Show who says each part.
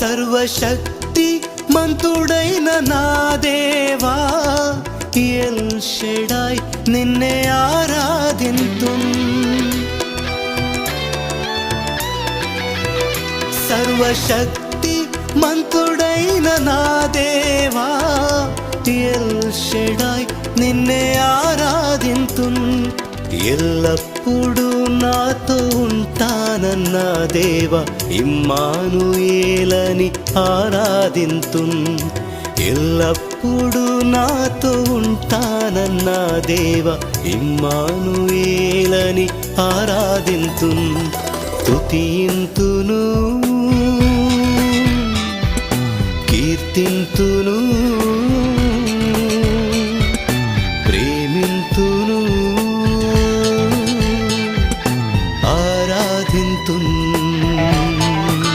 Speaker 1: సర్వశక్తి మంతుడైన నా దేవా ఎల్ షెడాయ్ నిన్నే ఆరాధింతున్. సర్వశక్తి మంతుడైన నా దేవా ఎల్ షెడాయ్ నిన్నే ఆరాధింతున్. ఎల్లప్పుడూ నాతో ఉంటానన్న దేవ ఇమ్మానుయేలని ఆరాధింతున్. ఎల్లప్పుడూ నాతో ఉంటానన్న దేవ ఇమ్మానుయేలని ఆరాధింతున్. స్తుతింతును